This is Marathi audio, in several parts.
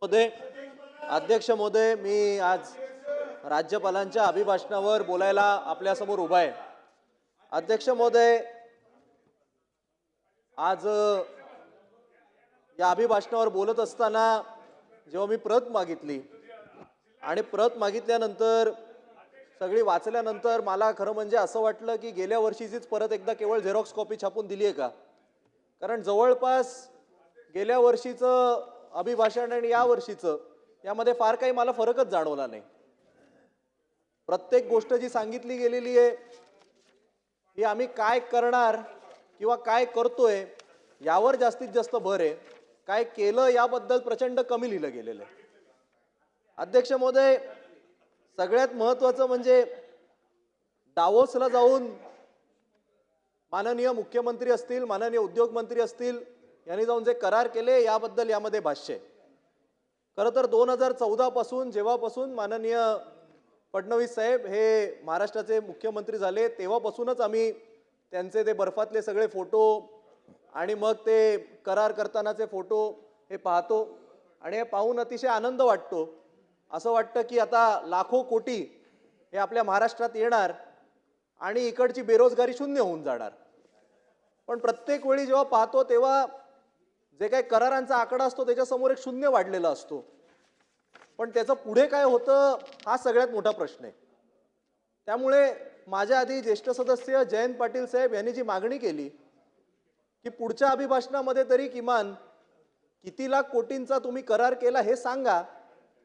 महोदय, अध्यक्ष महोदय, मी आज राज्यपालांच्या अभिभाषणावर बोलायला आपल्यासमोर उभा आहे. अध्यक्ष महोदय, आज या अभिभाषणावर बोलत असताना जेव्हा मी प्रत मागितली आणि प्रत मागितल्यानंतर सगळी वाचल्यानंतर मला खरं म्हणजे असं वाटलं की गेल्या वर्षीचीच परत एकदा केवळ झेरॉक्स कॉपी छापून दिली आहे का? कारण जवळपास गेल्या वर्षीचं अभिभाषण आणि या वर्षीचं यामध्ये फार काही मला फरकच जाणवला नाही. प्रत्येक गोष्ट जी सांगितली गेलेली आहे ही आम्ही काय करणार किंवा काय करतोय यावर जास्तीत जास्त भर आहे. काय केलं याबद्दल प्रचंड कमी लिहिलं गेलेलं आहे. अध्यक्ष महोदय, सगळ्यात महत्त्वाचं म्हणजे दावोसला जाऊन माननीय मुख्यमंत्री असतील, माननीय उद्योग मंत्री असतील यांनी जाऊन जे करार केले याबद्दल यामध्ये भाष्य आहे. खरं तर 2014 पासून जेव्हापासून माननीय फडणवीस साहेब हे महाराष्ट्राचे मुख्यमंत्री झाले तेव्हापासूनच आम्ही त्यांचे ते बर्फातले सगळे फोटो आणि मग ते करार करतानाचे फोटो हे पाहतो आणि हे पाहून अतिशय आनंद वाटतो. असं वाटतं की आता लाखो कोटी हे आपल्या महाराष्ट्रात येणार आणि इकडची बेरोजगारी शून्य होऊन जाणार. पण प्रत्येक वेळी जेव्हा पाहतो तेव्हा जे काही करारांचा आकडा असतो त्याच्यासमोर एक शून्य वाढलेला असतो. पण त्याचं पुढे काय होतं हा सगळ्यात मोठा प्रश्न आहे. त्यामुळे माझ्या आधी ज्येष्ठ सदस्य जयंत पाटील साहेब यांनी जी मागणी केली की पुढच्या अभिभाषणामध्ये तरी किमान किती लाख कोटींचा तुम्ही करार केला हे सांगा,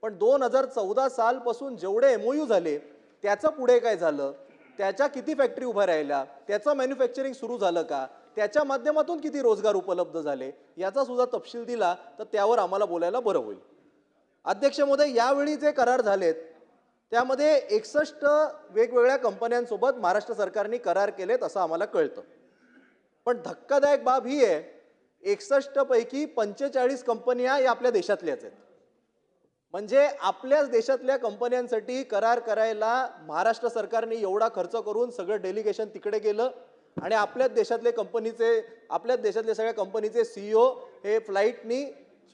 पण 2014 सालपासून जेवढे एमओयू झाले त्याचं पुढे काय झालं, त्याच्या किती फॅक्टरी उभ्या राहिल्या, त्याचं मॅन्युफॅक्चरिंग सुरू झालं का, त्याच्या माध्यमातून किती रोजगार उपलब्ध झाले याचा सुद्धा तपशील दिला तर त्यावर आम्हाला बोलायला बरं होईल. अध्यक्ष महोदय, यावेळी जे करार झालेत त्यामध्ये 61 वेगवेगळ्या कंपन्यांसोबत महाराष्ट्र सरकारने करार केलेत असं आम्हाला कळतं. पण धक्कादायक बाब ही आहे 61 पैकी 45 कंपन्या या आपल्या देशातल्याच आहेत. म्हणजे आपल्याच देशातल्या कंपन्यांसाठी करार करायला महाराष्ट्र सरकारने एवढा खर्च करून सगळं डेलिगेशन तिकडे गेलं आणि आपल्याच देशातले सगळ्या कंपनीचे सीईओ हे फ्लाईटनी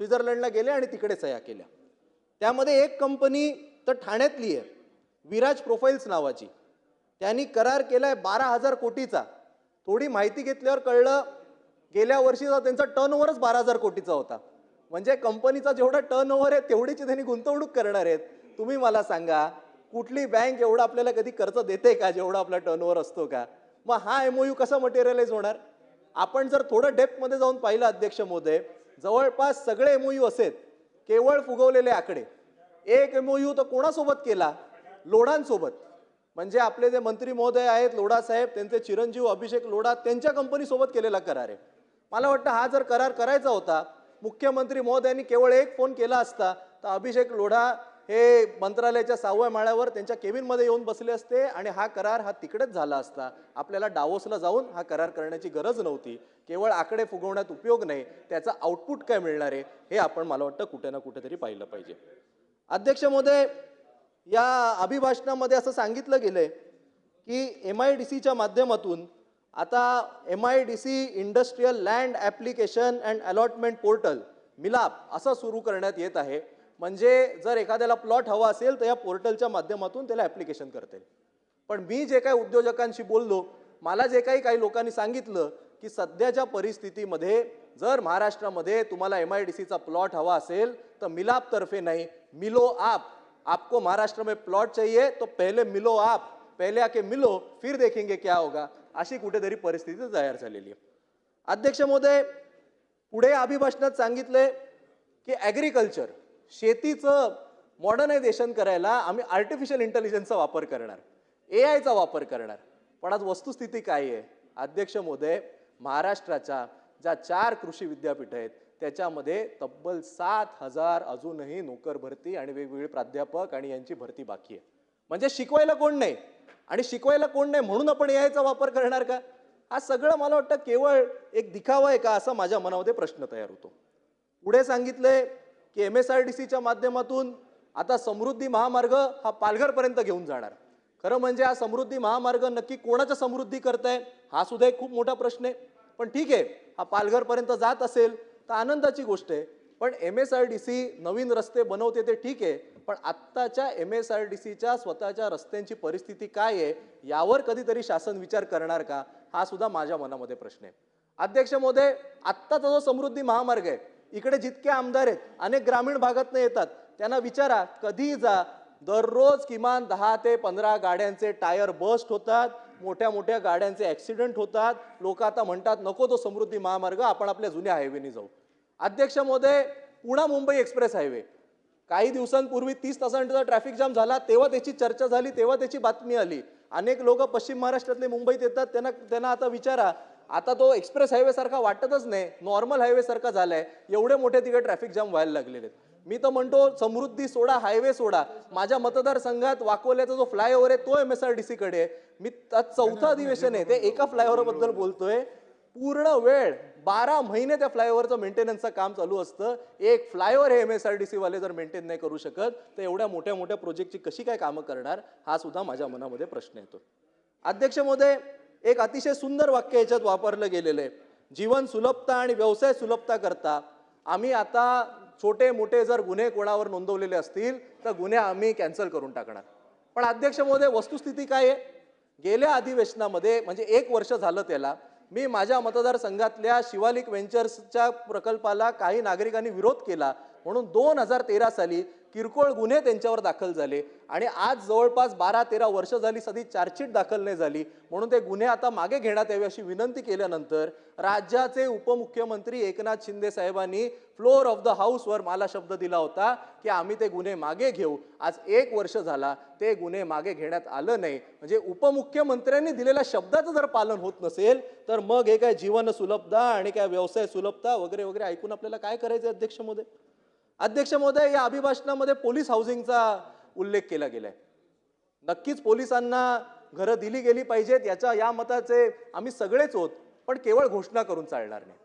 स्वित्झर्लंडला गेले आणि तिकडे सह्या केल्या. त्यामध्ये एक कंपनी तर ठाण्यातली आहे, विराज प्रोफाईल्स नावाची. त्यांनी करार केलाय 12,000 कोटीचा. थोडी माहिती घेतल्यावर कळलं गेल्या वर्षीचा त्यांचा टर्नओव्हरच 12,000 कोटीचा होता. म्हणजे कंपनीचा जेवढा टर्नओव्हर आहे तेवढीची त्यांनी गुंतवणूक करणार आहेत. तुम्ही मला सांगा कुठली बँक एवढा आपल्याला कधी कर्ज देते का जेवढा आपला टर्नओव्हर असतो का? मग हा एमओयू कसा मटेरियलाइज होणार? आपण जर थोडं डेप्थमध्ये जाऊन पाहिलं अध्यक्ष महोदय, जवळपास सगळे एमओयू असेल केवळ फुगवलेले आकडे. एक एमओयू तर कोणासोबत केला? लोढांसोबत. म्हणजे आपले जे मंत्री महोदय आहेत लोढा साहेब, त्यांचे चिरंजीव अभिषेक लोढा त्यांच्या कंपनीसोबत केलेला करार आहे. मला वाटतं हा जर करार करायचा होता मुख्यमंत्री महोदयांनी केवळ एक फोन केला असता तर अभिषेक लोढा हे मंत्रालयाच्या 6व्या माळ्यावर त्यांच्या केबिनमध्ये येऊन बसले असते आणि हा करार हा तिकडेच झाला असता. आपल्याला डावोसला जाऊन हा करार करण्याची गरज नव्हती. केवळ आकडे फुगवण्यात उपयोग नाही, त्याचा आउटपुट काय मिळणार आहे हे आपण मला वाटतं कुठे ना कुठेतरी पाहिलं पाहिजे. अध्यक्ष महोदय, या अभिभाषणामध्ये असं सांगितलं गेलंय की MIDCच्या माध्यमातून आता MIDC industrial land application and allotment portal मिलाप असं सुरू करण्यात येत आहे. म्हणजे जर एखाद्याला प्लॉट हवा असेल तर या पोर्टलच्या माध्यमातून त्याला ॲप्लिकेशन करता येईल. पण मी जे काही उद्योजकांशी बोललो, मला जे काही लोकांनी सांगितलं की सध्याच्या परिस्थितीमध्ये जर महाराष्ट्रामध्ये तुम्हाला MIDCचा प्लॉट हवा असेल तर मिलाप तर्फे नाही, मिलो आप. आपको महाराष्ट्र में प्लॉट चाहिए तो पहले मिलो आप, पहले आके मिलो फिर देखेंगे क्या होगा, अशी कुठेतरी परिस्थिती तयार झालेली आहे. अध्यक्ष महोदय, पुढे अभिभाषणात सांगितले की ॲग्रिकल्चर शेतीचं मॉडर्नायझेशन करायला आम्ही आर्टिफिशियल इंटेलिजन्सचा वापर करणार, AIचा वापर करणार. पण आज वस्तुस्थिती काय आहे अध्यक्ष महोदय? महाराष्ट्राच्या ज्या 4 कृषी विद्यापीठ आहेत त्याच्यामध्ये तब्बल 7,000 अजूनही नोकर भरती आणि वेगवेगळे प्राध्यापक आणि यांची भरती बाकी आहे. म्हणजे शिकवायला कोण नाही आणि शिकवायला कोण नाही म्हणून आपण AIचा वापर करणार का? हा सगळं मला वाटतं केवळ एक दिखावा आहे का असा माझ्या मनामध्ये प्रश्न तयार होतो. पुढे सांगितलंय की MSRDCच्या माध्यमातून आता समृद्धी महामार्ग हा पालघरपर्यंत घेऊन जाणार. खरं म्हणजे हा समृद्धी महामार्ग नक्की कोणाच्या समृद्धी करताय हा सुद्धा एक खूप मोठा प्रश्न आहे. पण ठीक आहे, हा पालघरपर्यंत जात असेल तर आनंदाची गोष्ट आहे. पण MSRDC नवीन रस्ते बनवते ते ठीक आहे, पण आत्ताच्या MSRDCच्या स्वतःच्या रस्त्यांची परिस्थिती काय आहे यावर कधीतरी शासन विचार करणार का, हा सुद्धा माझ्या मनामध्ये प्रश्न आहे. अध्यक्ष महोदय, आत्ताचा जो समृद्धी महामार्ग आहे, इकडे जितके आमदार आहेत अनेक ग्रामीण भागातनं येतात, त्यांना विचारा कधी जा, दररोज किमान 10 ते 15 गाड्यांचे टायर बस्ट होतात, मोठ्या मोठ्या गाड्यांचे ॲक्सिडेंट होतात. लोक आता म्हणतात नको तो समृद्धी महामार्ग, आपण आपल्या जुन्या हायवेने जाऊ. अध्यक्ष महोदय, पुणा मुंबई एक्सप्रेस हायवे काही दिवसांपूर्वी 30 तासांचा ट्रॅफिक जाम झाला, तेव्हा त्याची चर्चा झाली, तेव्हा त्याची बातमी आली. अनेक लोक पश्चिम महाराष्ट्रातले मुंबईत येतात, त्यांना आता विचारा, आता तो एक्सप्रेस हायवे सारखा वाटतच नाही, नॉर्मल हायवे सारखा झालाय, एवढे मोठे तिकडे ट्रॅफिक जाम व्हायला लागलेले आहेत. मी तर म्हणतो समृद्धी सोडा, हायवे सोडा, माझ्या मतदारसंघात वाकोल्याचा जो फ्लायओव्हर आहे तो MSRDC कडे आहे. मी चौथं अधिवेशन आहे ते एका फ्लायओव्हर बद्दल बोलतोय. पूर्ण वेळ 12 महिने त्या फ्लायओव्हरचं मेंटेनन्सचं काम चालू असतं. एक फ्लायओव्हर हे MSRDC वाले जर मेंटेन नाही करू शकत तर एवढ्या मोठ्या मोठ्या प्रोजेक्टची कशी काय कामं करणार, हा सुद्धा माझ्या मनामध्ये प्रश्न येतो. अध्यक्ष महोदय, एक अतिशय सुंदर वाक्य याच्यात वापरलं गेलेलं आहे, जीवन सुलभता आणि व्यवसाय सुलभता करता आम्ही आता छोटे मोठे जर गुन्हे कोणावर नोंदवलेले असतील तर गुन्हे आम्ही कॅन्सल करून टाकणार. पण अध्यक्ष महोदय, वस्तुस्थिती काय आहे? गेल्या अधिवेशनामध्ये म्हणजे 1 वर्ष झालं त्याला, मी माझ्या मतदारसंघातल्या शिवालिक व्हेंचर्सच्या प्रकल्पाला काही नागरिकांनी विरोध केला म्हणून 2013 साली किरकोळ गुन्हे त्यांच्यावर दाखल झाले आणि आज जवळपास 12-13 वर्ष झाली सध्या चार्जशीट दाखल नाही झाली, म्हणून ते गुन्हे आता मागे घेण्यात यावे अशी विनंती केल्यानंतर राज्याचे उपमुख्यमंत्री एकनाथ शिंदे साहेबांनी फ्लोअर ऑफ द हाऊसवर मला शब्द दिला होता की आम्ही ते गुन्हे मागे घेऊ. आज 1 वर्ष झाला ते गुन्हे मागे घेण्यात आलं नाही. म्हणजे उपमुख्यमंत्र्यांनी दिलेल्या शब्दाचं जर पालन होत नसेल तर मग हे काय जीवन सुलभता आणि काय व्यवसाय सुलभता वगैरे वगैरे ऐकून आपल्याला काय करायचं अध्यक्ष महोदय? अध्यक्ष महोदय, या अभिभाषणामध्ये पोलीस हाऊसिंगचा उल्लेख केला गेलाय. नक्कीच पोलिसांना घरं दिली गेली पाहिजेत, या मताचे आम्ही सगळेच होत, पण केवळ घोषणा करून चालणार नाही.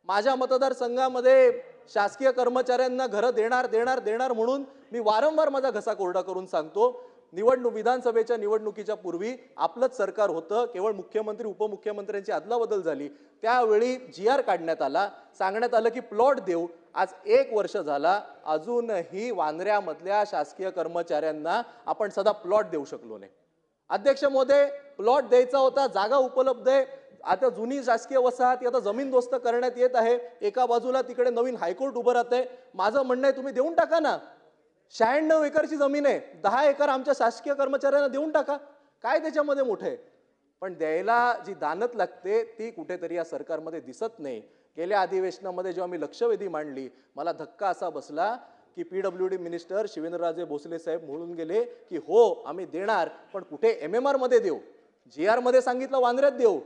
माझ्या मतदारसंघामध्ये शासकीय कर्मचाऱ्यांना घरं देणार देणार देणार म्हणून मी वारंवार माझा घसा कोरडा करून सांगतो. विधानसभेच्या निवडणुकीच्या पूर्वी आपलंच सरकार होतं, केवळ मुख्यमंत्री उपमुख्यमंत्र्यांची अदलाबदल झाली, त्यावेळी GR काढण्यात आला, सांगण्यात आलं की प्लॉट देऊ. आज 1 वर्ष झाला, अजूनही वांद्र्यामधल्या शासकीय कर्मचाऱ्यांना आपण सदा प्लॉट देऊ शकलो नाही. अध्यक्ष महोदय, प्लॉट द्यायचा होता, जागा उपलब्ध आहे, आता जुनी शासकीय वसाहत आता जमीनदोस्त करण्यात येत आहे, एका बाजूला तिकडे नवीन हायकोर्ट उभं राहतंय. माझं म्हणणं आहे तुम्ही देऊन टाका ना, 96 एकरची जमीन आहे, 10 एकर आमच्या शासकीय कर्मचाऱ्यांना देऊन टाका, काय त्याच्यामध्ये मोठं आहे? पण द्यायला जी दानत लागते ती कुठेतरी या सरकारमध्ये दिसत नाही. गेल्या अधिवेशनामध्ये जेव्हा मी लक्षवेधी मांडली, मला धक्का असा बसला की PWD मिनिस्टर शिवेंद्रराजे भोसले साहेब म्हणून गेले की हो आम्ही देणार, पण कुठे MMR मध्ये देऊ, GR मध्ये सांगितलं वांद्र्यात देऊ,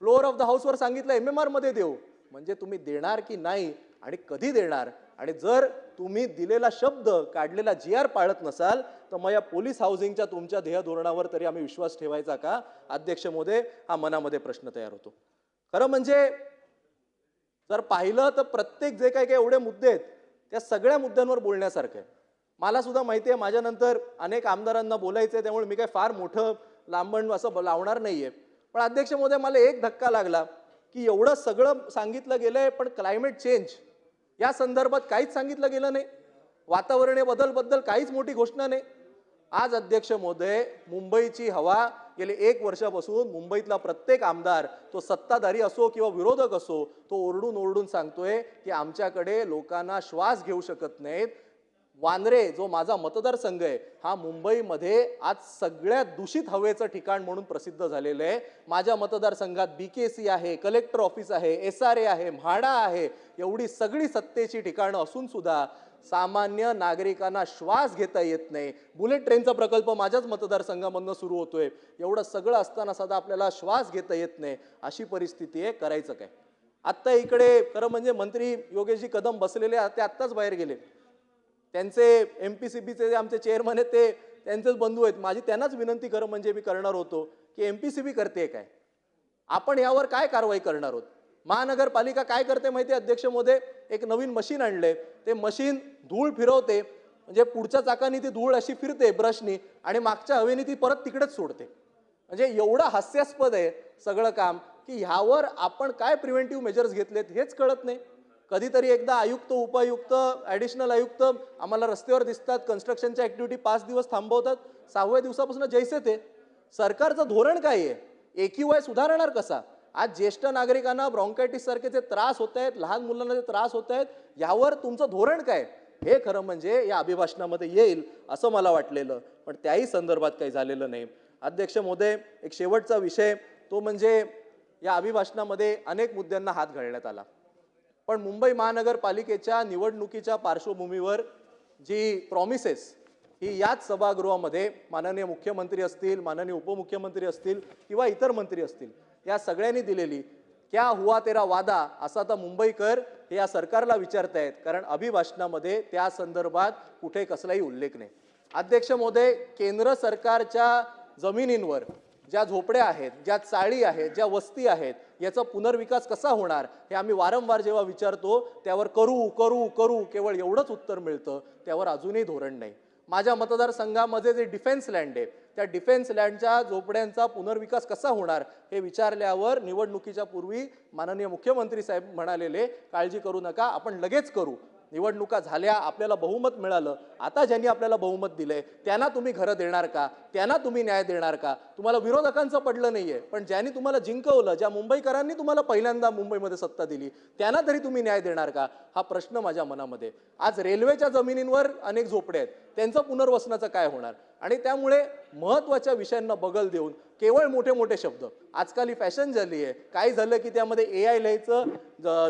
फ्लोअर ऑफ द हाऊसवर सांगितलं MMR मध्ये देऊ. म्हणजे तुम्ही देणार की नाही आणि कधी देणार? आणि जर तुम्ही दिलेला शब्द काढलेला GR पाळत नसाल तर मग या पोलीस हाऊसिंगच्या तुमच्या ध्येय धोरणावर तरी आम्ही विश्वास ठेवायचा का? अध्यक्ष महोदय, हा मनामध्ये प्रश्न तयार होतो. खरं म्हणजे जर पाहिलं तर प्रत्येक जे काही एवढे मुद्दे आहेत त्या सगळ्या मुद्द्यांवर बोलण्यासारखं आहे. मला सुद्धा माहिती आहे माझ्यानंतर अनेक आमदारांना बोलायचं आहे, त्यामुळे मी काही फार मोठं लांबण असं लावणार नाहीये. पण अध्यक्ष महोदय, मला एक धक्का लागला की एवढं सगळं सांगितलं गेलंय पण क्लायमेट चेंज या संदर्भात काहीच सांगितलं गेलं नाही, वातावरणीय बदल काहीच मोठी घोषणा नाही. आज अध्यक्ष महोदय, मुंबईची हवा गेले 1 वर्षापासून मुंबईतला प्रत्येक आमदार, तो सत्ताधारी असो किंवा विरोधक असो, तो ओरडून ओरडून सांगतोय की आमच्याकडे लोकांना श्वास घेऊ शकत नाहीत. वांद्रे जो माझा मतदारसंघ आहे हा मुंबईमध्ये आज सगळ्यात दूषित हवेचं ठिकाण म्हणून प्रसिद्ध झालेलं आहे. माझ्या मतदारसंघात BKC आहे, कलेक्टर ऑफिस आहे, SRA आहे, म्हाडा आहे, एवढी सगळी सत्तेची ठिकाणं असून सुद्धा सामान्य नागरिकांना श्वास घेता येत नाही. बुलेट ट्रेनचा प्रकल्प माझ्याच मतदारसंघामधनं सुरू होतोय, एवढं सगळं असताना सुद्धा आपल्याला श्वास घेता येत नाही, अशी परिस्थिती आहे. करायचं काय? आत्ता इकडे खरं म्हणजे मंत्री योगेशजी कदम बसलेले, ते आत्ताच बाहेर गेले. त्यांचे MPCBचे जे आमचे चेअरमन आहेत ते त्यांचेच बंधू आहेत. माझी त्यांनाच विनंती खरं म्हणजे मी करणार होतो की MPCB करते काय, आपण यावर काय कारवाई करणार आहोत? महानगरपालिका काय करते माहिती आहे अध्यक्ष महोदय? एक नवीन मशीन आणले, ते मशीन धूळ फिरवते, म्हणजे पुढच्या चाकाने ती धूळ अशी फिरते ब्रशनी आणि मागच्या हवेने ती परत तिकडेच सोडते. म्हणजे एवढं हास्यास्पद आहे सगळं काम की ह्यावर आपण काय प्रिव्हेंटिव्ह मेजर्स घेतलेत हेच कळत नाही. कधीतरी एकदा आयुक्त, उपायुक्त, ॲडिशनल आयुक्त आम्हाला रस्त्यावर दिसतात, कन्स्ट्रक्शनच्या ॲक्टिव्हिटी 5 दिवस थांबवतात, 6व्या दिवसापासून जैसे ते. सरकारचं धोरण काय आहे? AQI सुधारणार कसा? आज ज्येष्ठ नागरिकांना ब्रॉन्कायटिस सारखे जे त्रास होत आहेत, लहान मुलांना जे त्रास होत आहेत, यावर तुमचं धोरण काय? हे खरं म्हणजे या अभिभाषणामध्ये येईल असं मला वाटलेलं, पण त्याही संदर्भात काही झालेलं नाही. अध्यक्ष महोदय, एक शेवटचा विषय तो म्हणजे या अभिभाषणामध्ये अनेक मुद्द्यांना हात घालण्यात आला, पण मुंबई महानगरपालिकेच्या निवडणुकीच्या पार्श्वभूमीवर जी प्रॉमिसेस ही याच सभागृहामध्ये माननीय मुख्यमंत्री असतील, माननीय उपमुख्यमंत्री असतील किंवा इतर मंत्री असतील, या सगळ्यांनी दिलेली क्या हुआ तेरा वादा असं आता मुंबईकर हे या सरकारला विचारतायत, कारण अभिभाषणामध्ये त्या संदर्भात कुठे कसलाही उल्लेख नाही. अध्यक्ष महोदय, केंद्र सरकारच्या जमिनींवर ज्या झोपड्या आहेत, ज्या चाळी आहेत, ज्या वस्ती आहेत, याचा पुनर्विकास कसा होणार हे आम्ही वारंवार जेव्हा विचारतो त्यावर करू करू करू केवळ एवढंच उत्तर मिळतं, त्यावर अजूनही धोरण नाही. माझ्या मतदारसंघामध्ये जे डिफेन्स लँड आहे त्या डिफेन्स लँडच्या झोपड्यांचा पुनर्विकास कसा होणार हे विचारल्यावर निवडणुकीच्या पूर्वी माननीय मुख्यमंत्री साहेब म्हणालेले, काळजी करू नका, आपण लगेच करू. निवडणुका झाल्या, आपल्याला बहुमत मिळालं, आता ज्यांनी आपल्याला बहुमत दिलंय त्यांना तुम्ही घरं देणार का? त्यांना तुम्ही न्याय देणार का? तुम्हाला विरोधकांचं पडलं नाहीये, पण ज्यांनी तुम्हाला जिंकवलं, ज्या मुंबईकरांनी तुम्हाला पहिल्यांदा मुंबईमध्ये सत्ता दिली, त्यांना तरी तुम्ही न्याय देणार का? हा प्रश्न माझ्या मनामध्ये. आज रेल्वेच्या जमिनींवर अनेक झोपडे आहेत, त्यांचं पुनर्वसनाचं काय होणार? आणि त्यामुळे महत्त्वाच्या विषयांना बगल देऊन केवळ मोठे मोठे शब्द, आजकाल ही फॅशन झाली आहे, काय झालं की त्यामध्ये AI लिहायचं,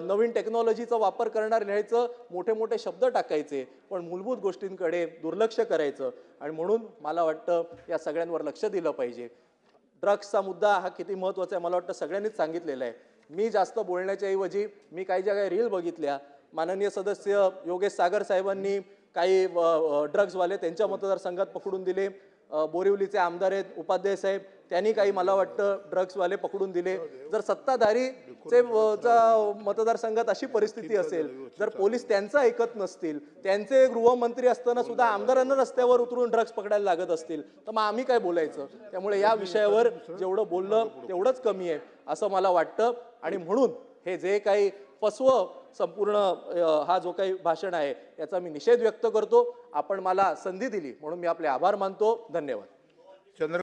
नवीन टेक्नॉलॉजीचा वापर करणार लिहायचं, मोठे मोठे शब्द टाकायचे, पण मूलभूत गोष्टींकडे दुर्लक्ष करायचं. आणि म्हणून मला वाटतं या सगळ्यांवर लक्ष दिलं पाहिजे. ड्रग्सचा मुद्दा हा किती महत्त्वाचा आहे मला वाटतं सगळ्यांनीच सांगितलेलं आहे. मी जास्त बोलण्याच्या ऐवजी मी काही ज्या काही रील बघितल्या, माननीय सदस्य योगेश सागर साहेबांनी काही ड्रग्सवाले त्यांच्या मतदारसंघात पकडून दिले, बोरिवलीचे आमदार आहेत उपाध्याय साहेब, त्यांनी काही मला वाटतं ड्रग्सवाले पकडून दिले. जर सत्ताधारीचे मतदारसंघात अशी परिस्थिती असेल, जर पोलीस त्यांचं ऐकत नसतील, त्यांचे गृहमंत्री असताना सुद्धा आमदारांना रस्त्यावर उतरून ड्रग्स पकडायला लागत असतील, तर मग आम्ही काय बोलायचं? त्यामुळे या विषयावर जेवढं बोललं तेवढंच कमी आहे असं मला वाटतं. आणि म्हणून हे जे काही फसवं संपूर्ण हा जो काही भाषण आहे याचा मी निषेध व्यक्त करतो. आपण मला संधी दिली म्हणून मी आपले आभार मानतो. धन्यवाद.